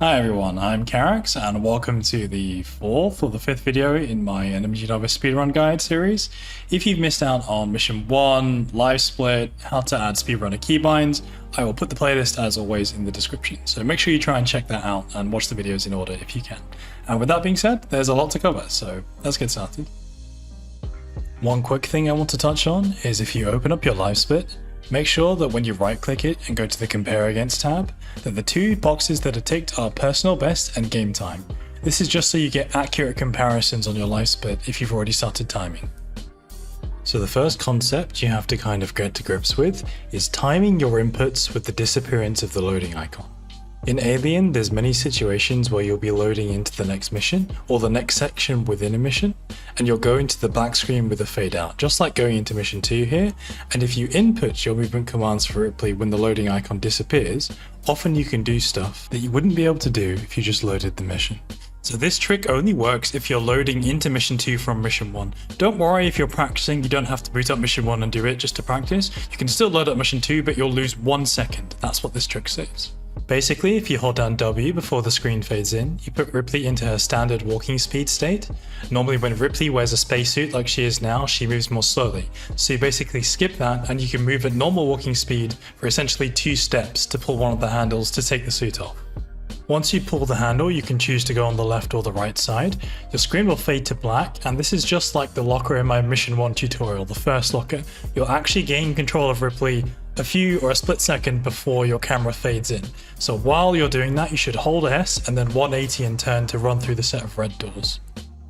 Hi everyone, I'm Carax and welcome to the fourth or the fifth video in my NMG Novice Speedrun Guide series. If you've missed out on Mission 1, Live Split, how to add speedrunner keybinds, I will put the playlist as always in the description, so make sure you try and check that out and watch the videos in order if you can. And with that being said, there's a lot to cover, so let's get started. One quick thing I want to touch on is if you open up your Live Split, make sure that when you right click it and go to the Compare Against tab, that the two boxes that are ticked are Personal Best and Game Time. This is just so you get accurate comparisons on your Live Split if you've already started timing. So the first concept you have to kind of get to grips with is timing your inputs with the disappearance of the loading icon. In Alien, there's many situations where you'll be loading into the next mission or the next section within a mission, and you'll go into the black screen with a fade out, just like going into mission 2 here. And if you input your movement commands for Ripley when the loading icon disappears, often you can do stuff that you wouldn't be able to do if you just loaded the mission. So this trick only works if you're loading into mission 2 from mission 1. Don't worry if you're practicing, you don't have to boot up mission 1 and do it just to practice. You can still load up mission 2, but you'll lose 1 second. That's what this trick says. Basically, if you hold down W before the screen fades in, you put Ripley into her standard walking speed state. Normally when Ripley wears a spacesuit like she is now, she moves more slowly. So you basically skip that and you can move at normal walking speed for essentially 2 steps to pull one of the handles to take the suit off. Once you pull the handle, you can choose to go on the left or the right side. Your screen will fade to black, and this is just like the locker in my Mission 1 tutorial, the first locker. You'll actually gain control of Ripley a few or a split second before your camera fades in. So while you're doing that, you should hold S and then 180 and turn to run through the set of red doors.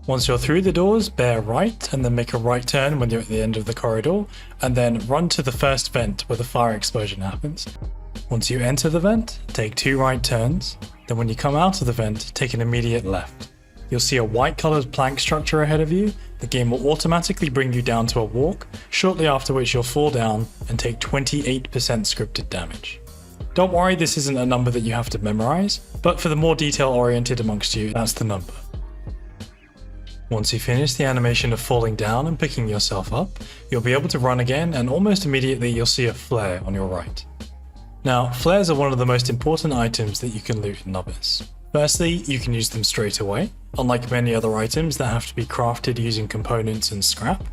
Once you're through the doors, bear right and then make a right turn when you're at the end of the corridor, and then run to the first vent where the fire explosion happens. Once you enter the vent, take 2 right turns, then when you come out of the vent, take an immediate left. You'll see a white coloured plank structure ahead of you. The game will automatically bring you down to a walk, shortly after which you'll fall down and take 28% scripted damage. Don't worry, this isn't a number that you have to memorize, but for the more detail oriented amongst you, that's the number. Once you finish the animation of falling down and picking yourself up, you'll be able to run again, and almost immediately you'll see a flare on your right. Now, flares are one of the most important items that you can loot in Novice. Firstly, you can use them straight away, unlike many other items that have to be crafted using components and scrap.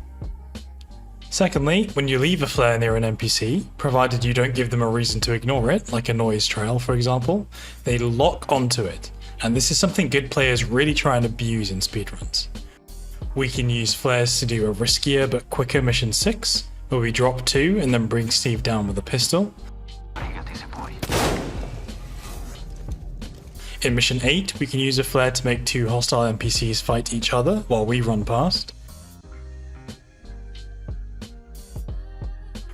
Secondly, when you leave a flare near an NPC, provided you don't give them a reason to ignore it, like a noise trail for example, they lock onto it, and this is something good players really try and abuse in speedruns. We can use flares to do a riskier but quicker mission 6, where we drop 2 and then bring Steve down with a pistol. In mission 8, we can use a flare to make 2 hostile NPCs fight each other while we run past.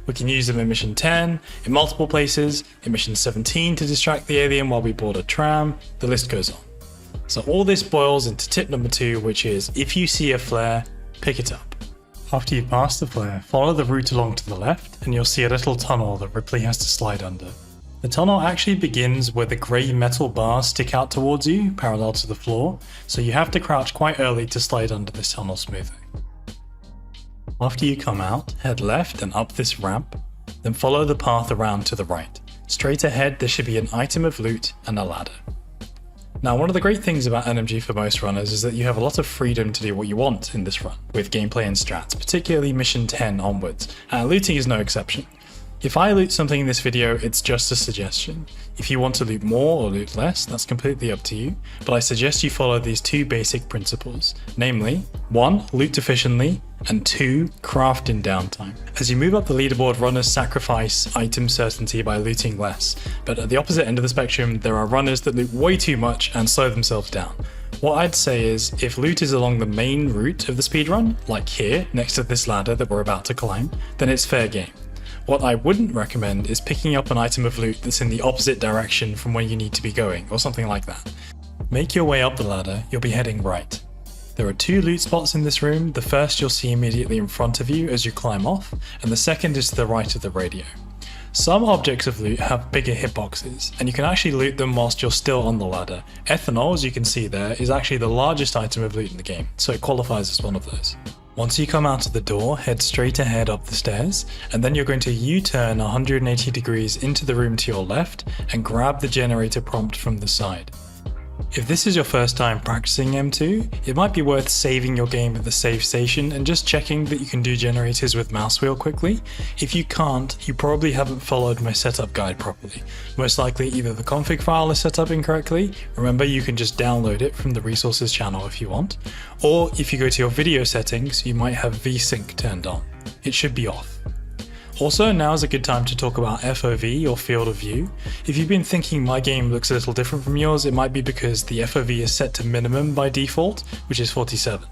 We can use them in mission 10, in multiple places, in mission 17 to distract the alien while we board a tram, the list goes on. So all this boils into tip number 2, which is if you see a flare, pick it up. After you pass the flare, follow the route along to the left and you'll see a little tunnel that Ripley has to slide under. The tunnel actually begins where the grey metal bars stick out towards you, parallel to the floor, so you have to crouch quite early to slide under this tunnel smoothly. After you come out, head left and up this ramp, then follow the path around to the right. Straight ahead there should be an item of loot and a ladder. Now, one of the great things about NMG for most runners is that you have a lot of freedom to do what you want in this run, with gameplay and strats, particularly mission 10 onwards, and looting is no exception. If I loot something in this video, it's just a suggestion. If you want to loot more or loot less, that's completely up to you, but I suggest you follow these 2 basic principles, namely 1. Loot efficiently, and 2. Craft in downtime. As you move up the leaderboard, runners sacrifice item certainty by looting less, but at the opposite end of the spectrum, there are runners that loot way too much and slow themselves down. What I'd say is, if loot is along the main route of the speedrun, like here, next to this ladder that we're about to climb, then it's fair game. What I wouldn't recommend is picking up an item of loot that's in the opposite direction from where you need to be going, or something like that. Make your way up the ladder, you'll be heading right. There are 2 loot spots in this room. The first you'll see immediately in front of you as you climb off, and the second is to the right of the radio. Some objects of loot have bigger hitboxes, and you can actually loot them whilst you're still on the ladder. Ethanol, as you can see there, is actually the largest item of loot in the game, so it qualifies as one of those. Once you come out of the door, head straight ahead up the stairs, and then you're going to U-turn 180 degrees into the room to your left and grab the generator prompt from the side. If this is your first time practicing M2, it might be worth saving your game at the save station and just checking that you can do generators with mouse wheel quickly. If you can't, you probably haven't followed my setup guide properly. Most likely either the config file is set up incorrectly, remember you can just download it from the resources channel if you want, or if you go to your video settings, you might have VSync turned on. It should be off. Also, now is a good time to talk about FOV or field of view. If you've been thinking my game looks a little different from yours, it might be because the FOV is set to minimum by default, which is 47.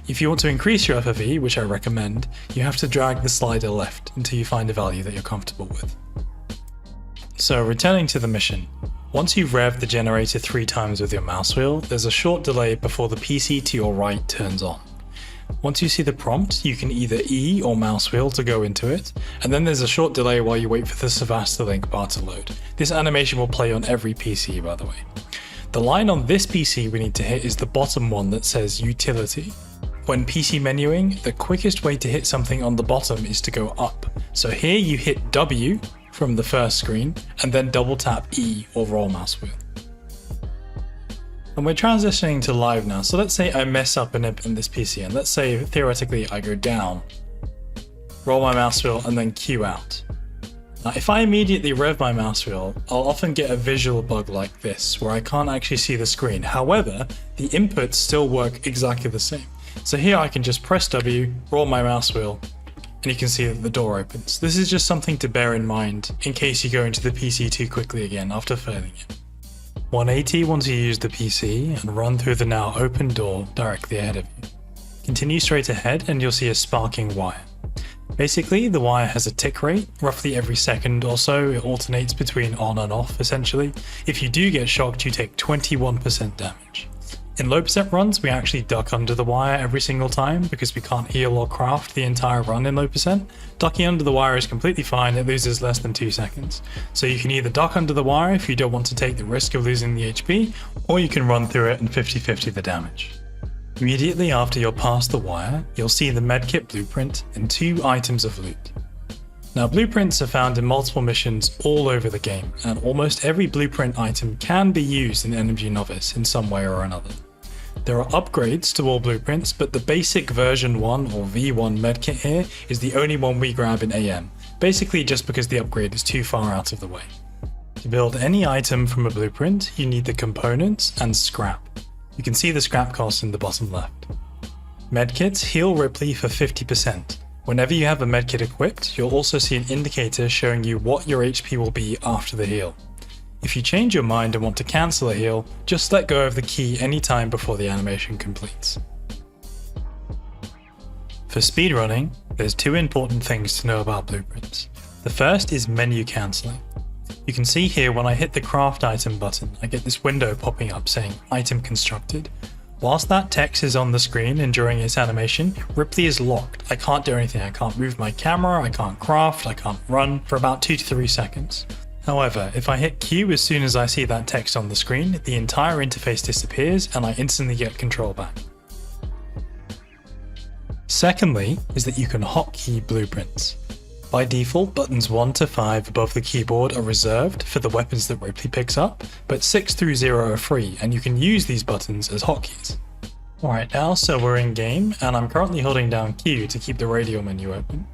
If you want to increase your FOV, which I recommend, you have to drag the slider left until you find a value that you're comfortable with. So returning to the mission, once you've revved the generator 3 times with your mouse wheel, there's a short delay before the PC to your right turns on. Once you see the prompt, you can either E or mouse wheel to go into it, and then there's a short delay while you wait for the Savasta link bar to load. This animation will play on every PC, by the way. The line on this PC we need to hit is the bottom one that says Utility. When PC menuing, the quickest way to hit something on the bottom is to go up. So here you hit W from the first screen, and then double tap E or roll mouse wheel. And we're transitioning to live now, so let's say I mess up in this PC, and let's say theoretically I go down, roll my mouse wheel, and then Q out. Now if I immediately rev my mouse wheel, I'll often get a visual bug like this, where I can't actually see the screen. However, the inputs still work exactly the same. So here I can just press W, roll my mouse wheel, and you can see that the door opens. This is just something to bear in mind in case you go into the PC too quickly again after failing it. 180 once you use the PC and run through the now open door directly ahead of you. Continue straight ahead and you'll see a sparking wire. Basically, the wire has a tick rate, roughly every second or so. It alternates between on and off essentially. If you do get shocked, you take 21% damage. In low percent runs, we actually duck under the wire every single time because we can't heal or craft the entire run in low percent. Ducking under the wire is completely fine, it loses less than 2 seconds. So you can either duck under the wire if you don't want to take the risk of losing the HP, or you can run through it and 50-50 the damage. Immediately after you're past the wire, you'll see the medkit blueprint and 2 items of loot. Now blueprints are found in multiple missions all over the game, and almost every blueprint item can be used in NMG Novice in some way or another. There are upgrades to all blueprints, but the basic version 1 or V1 medkit here is the only one we grab in AM, basically just because the upgrade is too far out of the way. To build any item from a blueprint, you need the components and scrap. You can see the scrap cost in the bottom left. Medkits heal Ripley for 50%. Whenever you have a medkit equipped, you'll also see an indicator showing you what your HP will be after the heal. If you change your mind and want to cancel a heal, just let go of the key anytime before the animation completes. For speedrunning, there's 2 important things to know about blueprints. The first is menu cancelling. You can see here when I hit the craft item button, I get this window popping up saying item constructed. Whilst that text is on the screen and during its animation, Ripley is locked. I can't do anything. I can't move my camera, I can't craft, I can't run for about 2 to 3 seconds. However, if I hit Q as soon as I see that text on the screen, the entire interface disappears and I instantly get control back. Secondly, is that you can hotkey blueprints. By default, buttons 1 to 5 above the keyboard are reserved for the weapons that Ripley picks up, but 6 through 0 are free, and you can use these buttons as hotkeys. Alright now, so we're in game, and I'm currently holding down Q to keep the radio menu open.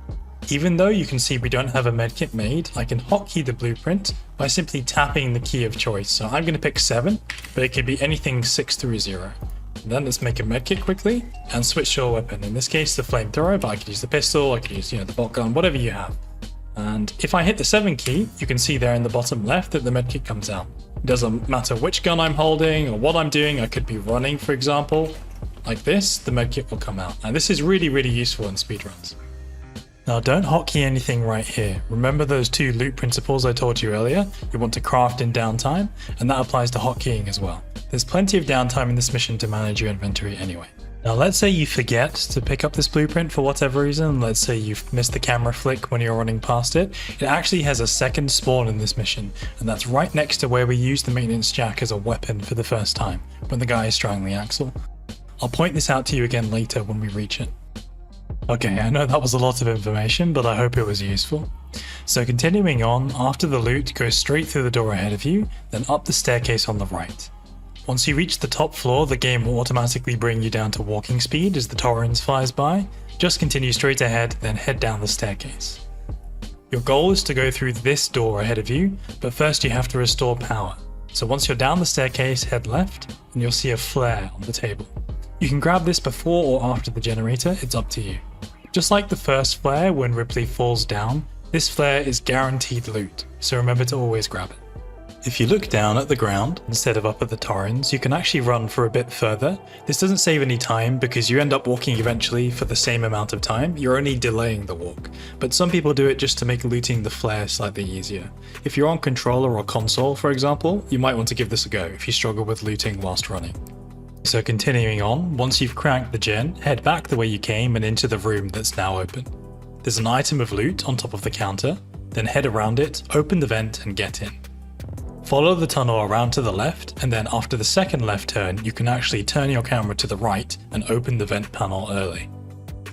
Even though you can see we don't have a medkit made, I can hotkey the blueprint by simply tapping the key of choice. So I'm going to pick 7, but it could be anything 6 through 0. And then let's make a medkit quickly and switch to a weapon. In this case, the flamethrower, but I could use the pistol, I could use the bolt gun, whatever you have. And if I hit the 7 key, you can see there in the bottom left that the medkit comes out. It doesn't matter which gun I'm holding or what I'm doing. I could be running, for example. Like this, the medkit will come out. And this is really, really useful in speedruns. Now don't hotkey anything right here. Remember those 2 loot principles I told you earlier? You want to craft in downtime, and that applies to hotkeying as well. There's plenty of downtime in this mission to manage your inventory anyway. Now let's say you forget to pick up this blueprint for whatever reason. Let's say you've missed the camera flick when you're running past it. It actually has a second spawn in this mission, and that's right next to where we use the maintenance jack as a weapon for the first time, when the guy is strangling Axel. I'll point this out to you again later when we reach it. Okay, I know that was a lot of information, but I hope it was useful. So continuing on, after the loot, go straight through the door ahead of you, then up the staircase on the right. Once you reach the top floor, the game will automatically bring you down to walking speed as the torrens flies by. Just continue straight ahead, then head down the staircase. Your goal is to go through this door ahead of you, but first you have to restore power. So once you're down the staircase, head left, and you'll see a flare on the table. You can grab this before or after the generator, it's up to you. Just like the first flare when Ripley falls down, this flare is guaranteed loot, so remember to always grab it. If you look down at the ground instead of up at the torrens, you can actually run for a bit further. This doesn't save any time because you end up walking eventually for the same amount of time. You're only delaying the walk, but some people do it just to make looting the flare slightly easier. If you're on controller or console, for example, you might want to give this a go if you struggle with looting whilst running. So continuing on, once you've cranked the gen, head back the way you came and into the room that's now open. There's an item of loot on top of the counter, then head around it, open the vent and get in. Follow the tunnel around to the left, and then after the second left turn, you can actually turn your camera to the right and open the vent panel early.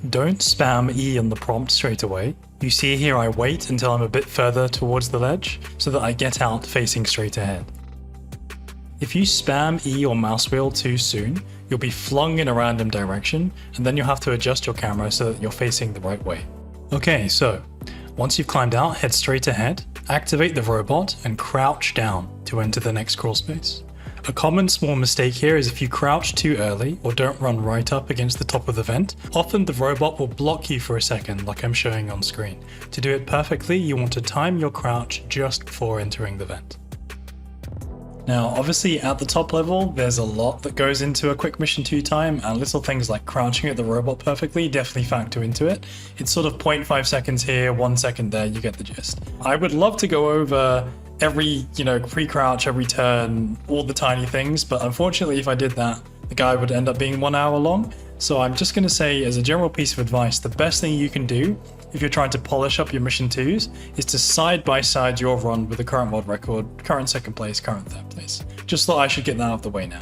Don't spam E on the prompt straight away. You see here I wait until I'm a bit further towards the ledge, so that I get out facing straight ahead. If you spam E or mouse wheel too soon, you'll be flung in a random direction, and then you'll have to adjust your camera so that you're facing the right way. Okay, so once you've climbed out, head straight ahead, activate the robot, and crouch down to enter the next crawl space. A common small mistake here is if you crouch too early or don't run right up against the top of the vent, often the robot will block you for a second like I'm showing on screen. To do it perfectly, you want to time your crouch just before entering the vent. Now, obviously at the top level, there's a lot that goes into a quick mission 2 time, and little things like crouching at the robot perfectly definitely factor into it. It's sort of 0.5 seconds here, 1 second there, you get the gist. I would love to go over every, pre-crouch, every turn, all the tiny things, but unfortunately if I did that, the guide would end up being 1 hour long. So I'm just going to say, as a general piece of advice, the best thing you can do if you're trying to polish up your mission 2s is to side by side your run with the current world record, current second place, current third place. Just thought I should get that out of the way now.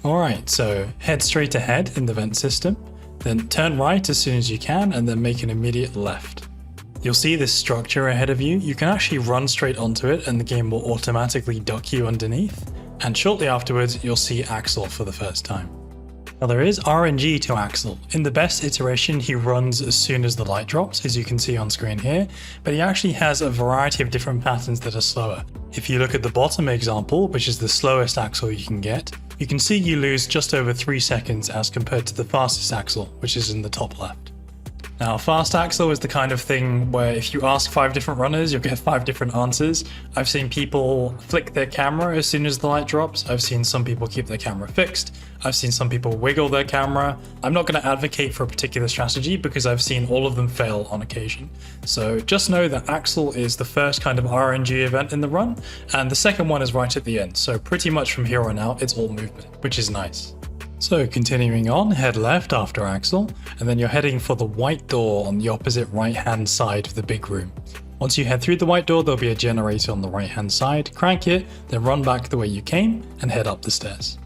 Alright, so head straight ahead in the vent system, then turn right as soon as you can, and then make an immediate left. You'll see this structure ahead of you. You can actually run straight onto it and the game will automatically duck you underneath. And shortly afterwards, you'll see Axel for the first time. Now there is RNG to Axel. In the best iteration, he runs as soon as the light drops, as you can see on screen here, but he actually has a variety of different patterns that are slower. If you look at the bottom example, which is the slowest Axel you can get, you can see you lose just over 3 seconds as compared to the fastest Axel, which is in the top left. Now, fast Axel is the kind of thing where if you ask 5 different runners, you'll get 5 different answers. I've seen people flick their camera as soon as the light drops. I've seen some people keep their camera fixed. I've seen some people wiggle their camera. I'm not going to advocate for a particular strategy because I've seen all of them fail on occasion. So just know that Axel is the first kind of RNG event in the run, and the second one is right at the end. So pretty much from here on out, it's all movement, which is nice. So continuing on, head left after Axel, and then you're heading for the white door on the opposite right hand side of the big room. Once you head through the white door, there'll be a generator on the right hand side. Crank it, then run back the way you came and head up the stairs.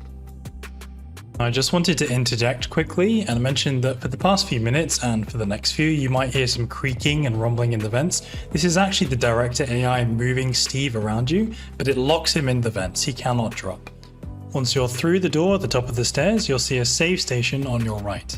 I just wanted to interject quickly and mention that for the past few minutes and for the next few, you might hear some creaking and rumbling in the vents. This is actually the director AI moving Steve around you, but it locks him in the vents. He cannot drop. Once you're through the door at the top of the stairs, you'll see a save station on your right.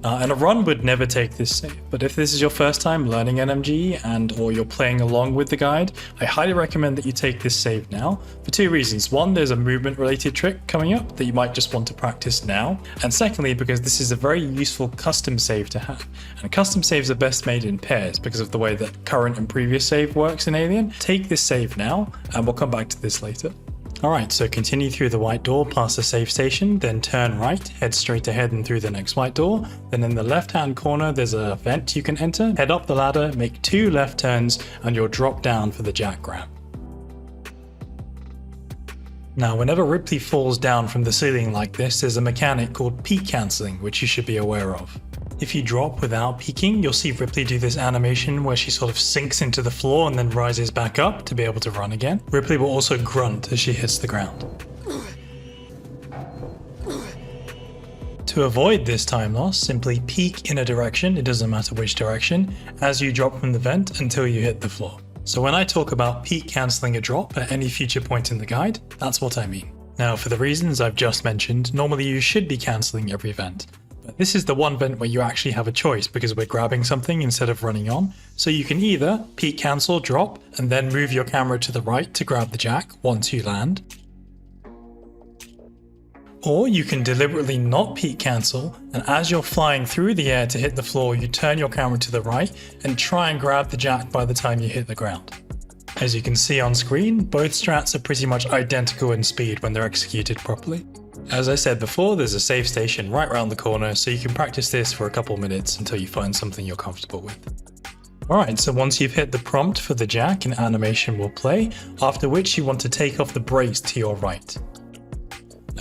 And a run would never take this save, but if this is your first time learning NMG or you're playing along with the guide, I highly recommend that you take this save now for 2 reasons. One, there's a movement related trick coming up that you might just want to practice now, and secondly, because this is a very useful custom save to have. And custom saves are best made in pairs because of the way that current and previous save works in Alien. Take this save now, and we'll come back to this later. Alright, so continue through the white door past the save station, then turn right, head straight ahead and through the next white door. Then in the left hand corner there's a vent you can enter, head up the ladder, make 2 left turns, and you'll drop down for the jack grab. Now whenever Ripley falls down from the ceiling like this, there's a mechanic called peak cancelling, which you should be aware of. If you drop without peeking, you'll see Ripley do this animation where she sort of sinks into the floor and then rises back up to be able to run again. Ripley will also grunt as she hits the ground. To avoid this time loss, simply peek in a direction, it doesn't matter which direction, as you drop from the vent until you hit the floor. So when I talk about peak cancelling a drop at any future point in the guide, that's what I mean. Now, for the reasons I've just mentioned, normally you should be cancelling every event. But this is the one event where you actually have a choice because we're grabbing something instead of running on. So you can either peek cancel, drop, and then move your camera to the right to grab the jack once you land. Or you can deliberately not peek cancel, and as you're flying through the air to hit the floor, you turn your camera to the right and try and grab the jack by the time you hit the ground. As you can see on screen, both strats are pretty much identical in speed when they're executed properly. As I said before, there's a save station right around the corner, so you can practice this for a couple minutes until you find something you're comfortable with. Alright, so once you've hit the prompt for the jack, an animation will play, after which you want to take off the brace to your right.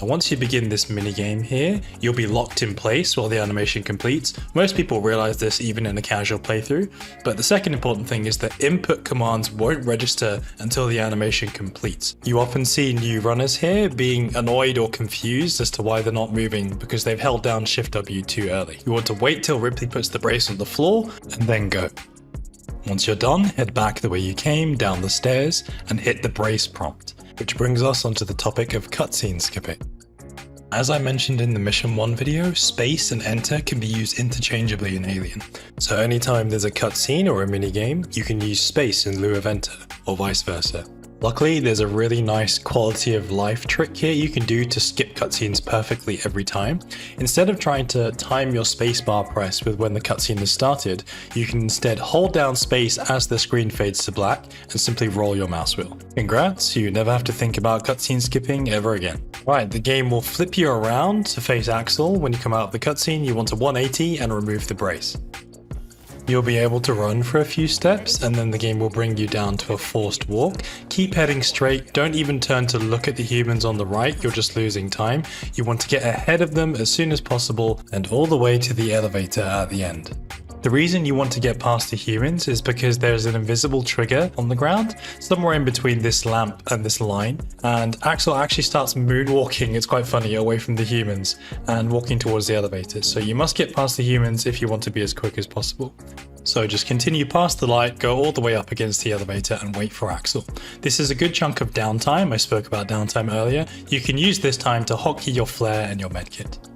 Now once you begin this minigame here, you'll be locked in place while the animation completes. Most people realize this even in a casual playthrough, but the second important thing is that input commands won't register until the animation completes. You often see new runners here being annoyed or confused as to why they're not moving because they've held down Shift W too early. You want to wait till Ripley puts the brace on the floor and then go. Once you're done, head back the way you came, down the stairs, and hit the brace prompt. Which brings us onto the topic of cutscene skipping. As I mentioned in the Mission 1 video, space and enter can be used interchangeably in Alien. So anytime there's a cutscene or a minigame, you can use space in lieu of enter, or vice versa. Luckily, there's a really nice quality of life trick here you can do to skip cutscenes perfectly every time. Instead of trying to time your spacebar press with when the cutscene has started, you can instead hold down space as the screen fades to black and simply roll your mouse wheel. Congrats, you never have to think about cutscene skipping ever again. Right, the game will flip you around to face Axel. When you come out of the cutscene, you want to 180 and remove the brace. You'll be able to run for a few steps and then the game will bring you down to a forced walk. Keep heading straight, don't even turn to look at the humans on the right, you're just losing time. You want to get ahead of them as soon as possible and all the way to the elevator at the end. The reason you want to get past the humans is because there's an invisible trigger on the ground, somewhere in between this lamp and this line, and Axel actually starts moonwalking, it's quite funny, away from the humans and walking towards the elevator. So you must get past the humans if you want to be as quick as possible. So just continue past the light, go all the way up against the elevator and wait for Axel. This is a good chunk of downtime, I spoke about downtime earlier. You can use this time to hotkey your flare and your medkit.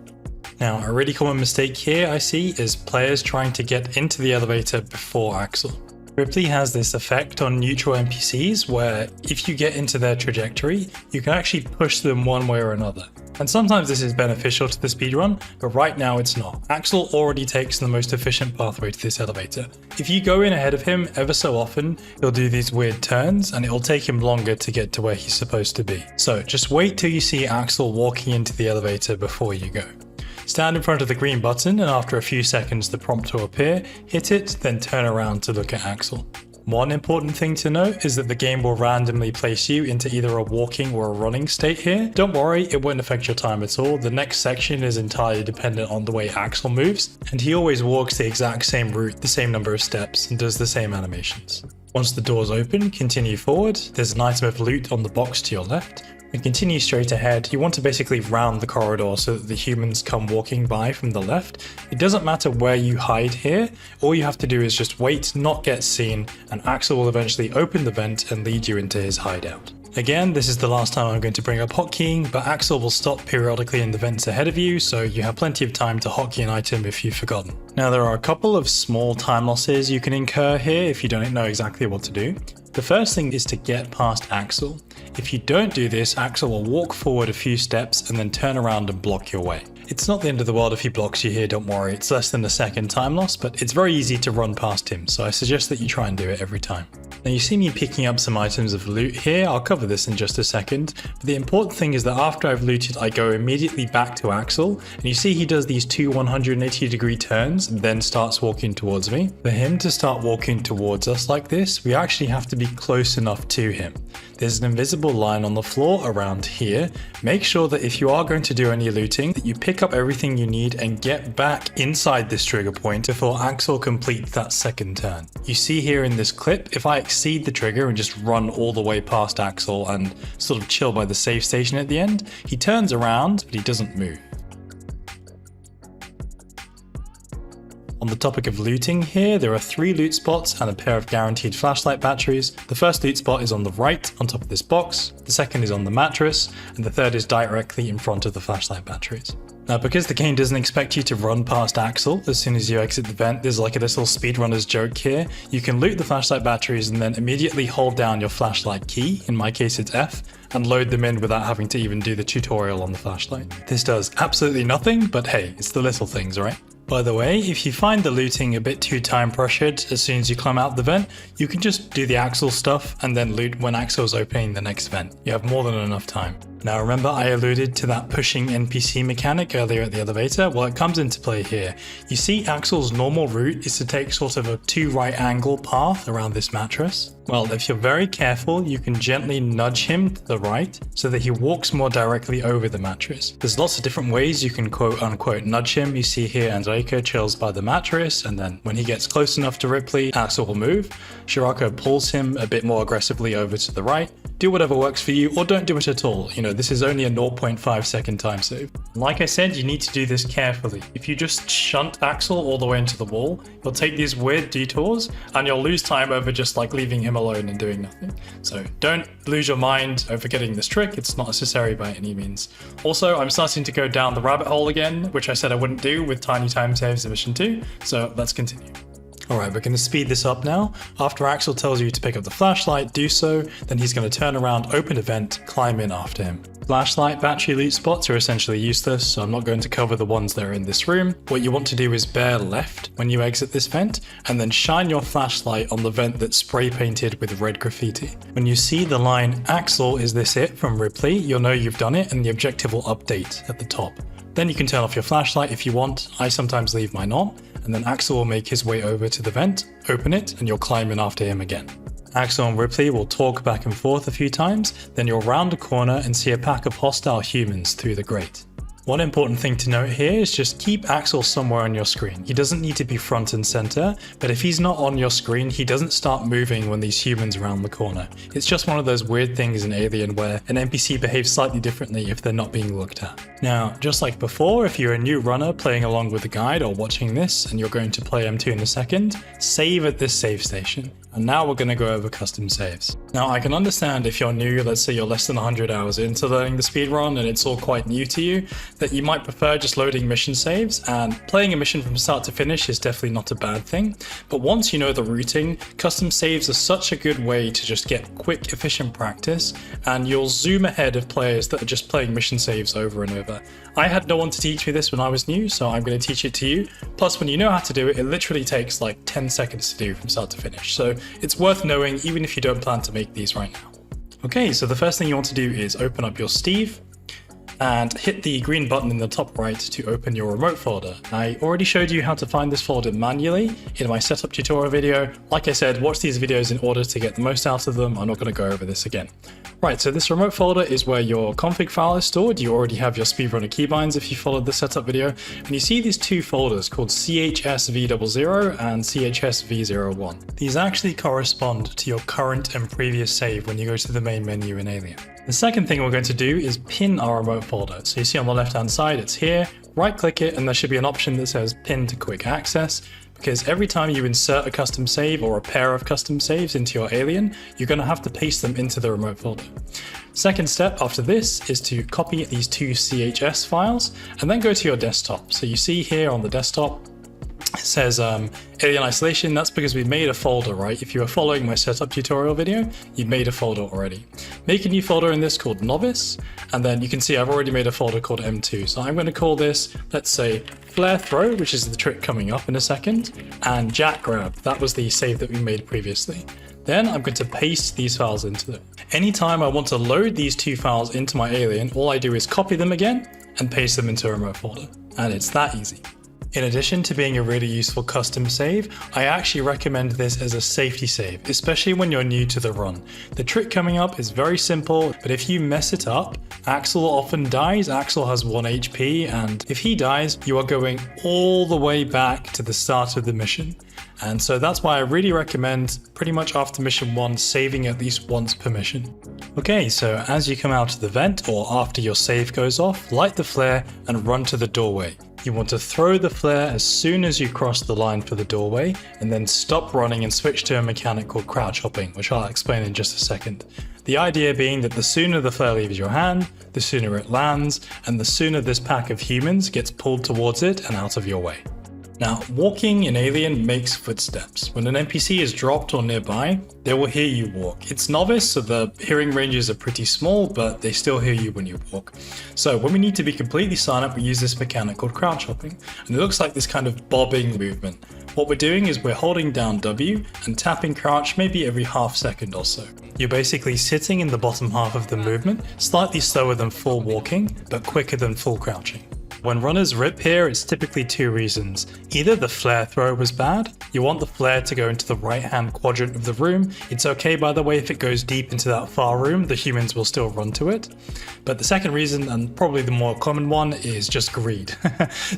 Now, a really common mistake here I see is players trying to get into the elevator before Axel. Ripley has this effect on neutral NPCs where if you get into their trajectory, you can actually push them one way or another. And sometimes this is beneficial to the speedrun, but right now it's not. Axel already takes the most efficient pathway to this elevator. If you go in ahead of him ever so often, he'll do these weird turns and it'll take him longer to get to where he's supposed to be. So just wait till you see Axel walking into the elevator before you go. Stand in front of the green button and after a few seconds the prompt will appear, hit it, then turn around to look at Axel. One important thing to note is that the game will randomly place you into either a walking or a running state here. Don't worry, it won't affect your time at all. The next section is entirely dependent on the way Axel moves, and he always walks the exact same route, the same number of steps, and does the same animations. Once the doors open, continue forward. There's an item of loot on the box to your left. And continue straight ahead. You want to basically round the corridor so that the humans come walking by from the left. It doesn't matter where you hide here. All you have to do is just wait, not get seen, and Axel will eventually open the vent and lead you into his hideout. Again, this is the last time I'm going to bring up hotkeying, but Axel will stop periodically in the vents ahead of you, so you have plenty of time to hotkey an item if you've forgotten. Now there are a couple of small time losses you can incur here if you don't know exactly what to do. The first thing is to get past Axel. If you don't do this, Axel will walk forward a few steps and then turn around and block your way. It's not the end of the world if he blocks you here, don't worry, it's less than a second time loss, but it's very easy to run past him, so I suggest that you try and do it every time. Now you see me picking up some items of loot here, I'll cover this in just a second, but the important thing is that after I've looted I go immediately back to Axel, and you see he does these two 180-degree turns and then starts walking towards me. For him to start walking towards us like this, we actually have to be close enough to him. There's an invisible line on the floor around here. Make sure that if you are going to do any looting, that you pick up everything you need and get back inside this trigger point before Axel completes that second turn. You see here in this clip, if I exceed the trigger and just run all the way past Axel and sort of chill by the save station at the end, he turns around, but he doesn't move. On the topic of looting here, there are 3 loot spots and a pair of guaranteed flashlight batteries. The first loot spot is on the right on top of this box, the second is on the mattress, and the third is directly in front of the flashlight batteries. Now, because the game doesn't expect you to run past Axel as soon as you exit the vent, there's like a little speedrunner's joke here. You can loot the flashlight batteries and then immediately hold down your flashlight key, in my case it's F, and load them in without having to even do the tutorial on the flashlight. This does absolutely nothing, but hey, it's the little things, right? By the way, if you find the looting a bit too time pressured as soon as you climb out the vent, you can just do the Axel stuff and then loot when Axel's opening the next vent. You have more than enough time. Now remember I alluded to that pushing NPC mechanic earlier at the elevator? Well, it comes into play here. You see Axel's normal route is to take sort of a 2 right angle path around this mattress. Well, if you're very careful, you can gently nudge him to the right so that he walks more directly over the mattress. There's lots of different ways you can quote unquote nudge him. You see here Andrejka chills by the mattress, and then when he gets close enough to Ripley, Axel will move. Shirako pulls him a bit more aggressively over to the right. Do whatever works for you, or don't do it at all. You know, this is only a 0.5 second time save. Like I said, you need to do this carefully. If you just shunt Axel all the way into the wall, you'll take these weird detours and you'll lose time over just like leaving him alone and doing nothing. So don't lose your mind over getting this trick, it's not necessary by any means. Also, I'm starting to go down the rabbit hole again, which I said I wouldn't do with tiny time saves in mission 2, so let's continue. Alright, we're going to speed this up now. After Axel tells you to pick up the flashlight, do so, then he's going to turn around, open a vent, climb in after him. Flashlight battery loot spots are essentially useless, so I'm not going to cover the ones that are in this room. What you want to do is bear left when you exit this vent, and then shine your flashlight on the vent that's spray painted with red graffiti. When you see the line, "Axel, is this it?" from Ripley, you'll know you've done it and the objective will update at the top. Then you can turn off your flashlight if you want. I sometimes leave mine on, and then Axel will make his way over to the vent, open it, and you'll climb in after him again. Axel and Ripley will talk back and forth a few times, then you'll round a corner and see a pack of hostile humans through the grate. One important thing to note here is just keep Axel somewhere on your screen. He doesn't need to be front and center, but if he's not on your screen, he doesn't start moving when these humans round the corner. It's just one of those weird things in Alien where an NPC behaves slightly differently if they're not being looked at. Now, just like before, if you're a new runner playing along with the guide or watching this and you're going to play M2 in a second, save at this save station. And now we're going to go over custom saves. Now I can understand if you're new, let's say you're less than 100 hours into learning the speedrun and it's all quite new to you, that you might prefer just loading mission saves, and playing a mission from start to finish is definitely not a bad thing. But once you know the routing, custom saves are such a good way to just get quick, efficient practice, and you'll zoom ahead of players that are just playing mission saves over and over. I had no one to teach me this when I was new, so I'm going to teach it to you. Plus, when you know how to do it, it literally takes like 10 seconds to do from start to finish. So it's worth knowing even if you don't plan to make these right now. Okay, so the first thing you want to do is open up your Steve and hit the green button in the top right to open your remote folder. I already showed you how to find this folder manually in my setup tutorial video. Like I said, watch these videos in order to get the most out of them. I'm not going to go over this again. Right, so this remote folder is where your config file is stored. You already have your Speedrunner keybinds if you followed the setup video. And you see these 2 folders called CHSV00 and CHSV01. These actually correspond to your current and previous save when you go to the main menu in Alien. The second thing we're going to do is pin our remote folder. So you see on the left hand side, it's here, right click it, and there should be an option that says pin to quick access. Because every time you insert a custom save or a pair of custom saves into your Alien, you're going to have to paste them into the remote folder. Second step after this is to copy these 2 CHS files and then go to your desktop. So you see here on the desktop, it says Alien Isolation. That's because we made a folder, right? If you were following my setup tutorial video, you've made a folder already. Make a new folder in this called Novice, and then you can see I've already made a folder called M2. So I'm going to call this, let's say, Flare Throw, which is the trick coming up in a second, and Jack Grab. That was the save that we made previously. Then I'm going to paste these files into them. Anytime I want to load these 2 files into my Alien, all I do is copy them again and paste them into a remote folder. And it's that easy. In addition to being a really useful custom save, I actually recommend this as a safety save, especially when you're new to the run. The trick coming up is very simple, but if you mess it up, Axel often dies. Axel has 1 HP, and if he dies, you are going all the way back to the start of the mission. And so that's why I really recommend pretty much after mission 1 saving at least once per mission. Okay, so as you come out of the vent or after your save goes off, light the flare and run to the doorway. You want to throw the flare as soon as you cross the line for the doorway, and then stop running and switch to a mechanic called crouch hopping, which I'll explain in just a second. The idea being that the sooner the flare leaves your hand, the sooner it lands, and the sooner this pack of humans gets pulled towards it and out of your way. Now, walking in Alien makes footsteps. When an NPC is dropped or nearby, they will hear you walk. It's Novice, so the hearing ranges are pretty small, but they still hear you when you walk. So when we need to be completely silent, we use this mechanic called crouch hopping, and it looks like this kind of bobbing movement. What we're doing is we're holding down W and tapping crouch maybe every half second or so. You're basically sitting in the bottom half of the movement, slightly slower than full walking, but quicker than full crouching. When runners rip here, it's typically two reasons. Either the flare throw was bad, you want the flare to go into the right hand quadrant of the room. It's okay, by the way, if it goes deep into that far room, the humans will still run to it. But the second reason, and probably the more common one, is just greed.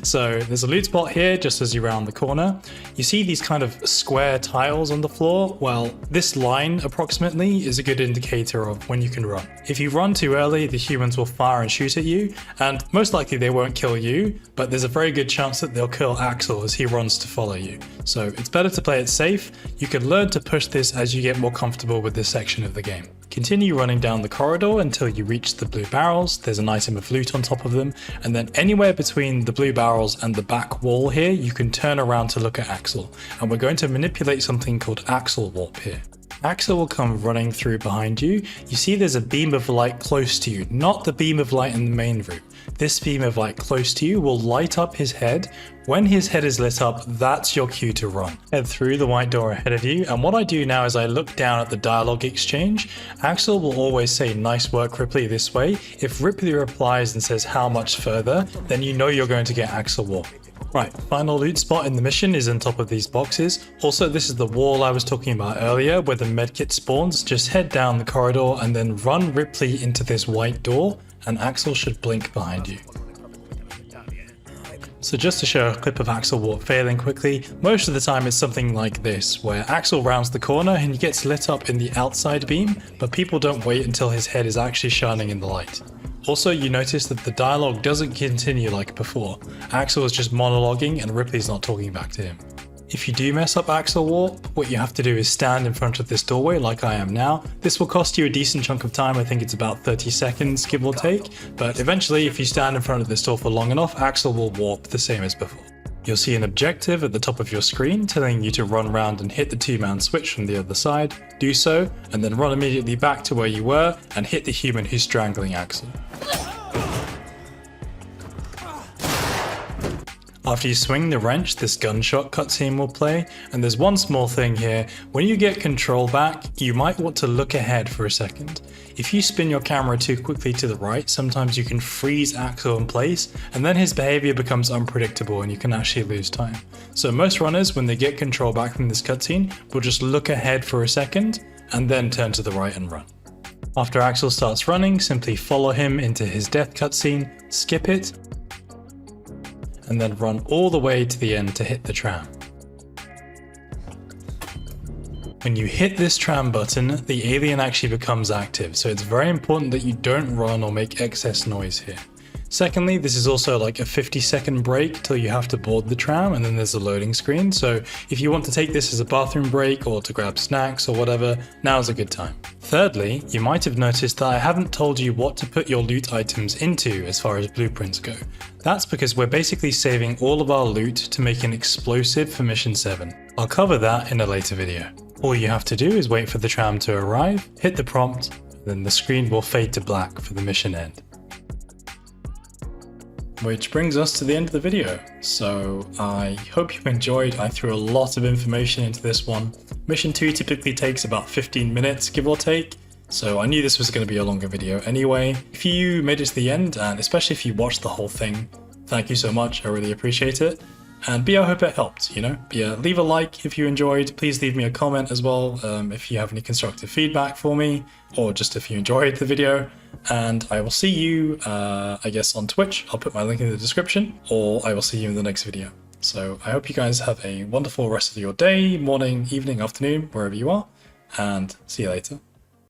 So there's a loot spot here just as you round the corner. You see these kind of square tiles on the floor? Well, this line approximately is a good indicator of when you can run. If you run too early, the humans will fire and shoot at you, and most likely they won't kill you, but there's a very good chance that they'll kill Axel as he runs to follow you. So it's better to play it safe. You can learn to push this as you get more comfortable with this section of the game. Continue running down the corridor until you reach the blue barrels. There's an item of loot on top of them, and then anywhere between the blue barrels and the back wall here, you can turn around to look at Axel, and we're going to manipulate something called Axel warp here. Axel will come running through behind you. You see there's a beam of light close to you, not the beam of light in the main room. This beam of light close to you will light up his head. When his head is lit up, that's your cue to run. Head through the white door ahead of you, and what I do now is I look down at the dialogue exchange. Axel will always say "nice work Ripley" this way. If Ripley replies and says "how much further," then you know you're going to get Axel warp. Right, final loot spot in the mission is on top of these boxes. Also, this is the wall I was talking about earlier where the medkit spawns. Just head down the corridor and then run Ripley into this white door, and Axel should blink behind you. So just to show a clip of Axel warp failing quickly, most of the time it's something like this, where Axel rounds the corner and he gets lit up in the outside beam, but people don't wait until his head is actually shining in the light. Also, you notice that the dialogue doesn't continue like before. Axel is just monologuing and Ripley's not talking back to him. If you do mess up Axel warp, what you have to do is stand in front of this doorway like I am now. This will cost you a decent chunk of time, I think it's about 30 seconds give or take, but eventually if you stand in front of this door for long enough, Axel will warp the same as before. You'll see an objective at the top of your screen telling you to run around and hit the two-man switch from the other side. Do so, and then run immediately back to where you were and hit the human who's strangling Axel. After you swing the wrench, this gunshot cutscene will play, and there's one small thing here. When you get control back, you might want to look ahead for a second. If you spin your camera too quickly to the right, sometimes you can freeze Axel in place, and then his behavior becomes unpredictable and you can actually lose time. So most runners, when they get control back from this cutscene, will just look ahead for a second, and then turn to the right and run. After Axel starts running, simply follow him into his death cutscene, skip it, and then run all the way to the end to hit the tram. When you hit this tram button, the alien actually becomes active, so it's very important that you don't run or make excess noise here. Secondly, this is also like a 50-second break till you have to board the tram, and then there's a loading screen, so if you want to take this as a bathroom break or to grab snacks or whatever, now's a good time. Thirdly, you might have noticed that I haven't told you what to put your loot items into as far as blueprints go. That's because we're basically saving all of our loot to make an explosive for Mission 7. I'll cover that in a later video. All you have to do is wait for the tram to arrive, hit the prompt, then the screen will fade to black for the mission end. Which brings us to the end of the video. So I hope you enjoyed. I threw a lot of information into this one. Mission 2 typically takes about 15 minutes, give or take. So I knew this was going to be a longer video anyway. If you made it to the end, and especially if you watched the whole thing, thank you so much. I really appreciate it. And I hope it helped, you know. Leave a like if you enjoyed. Please leave me a comment as well if you have any constructive feedback for me, or just if you enjoyed the video. And I will see you, I guess, on Twitch. I'll put my link in the description, or I will see you in the next video. So I hope you guys have a wonderful rest of your day, morning, evening, afternoon, wherever you are, and see you later.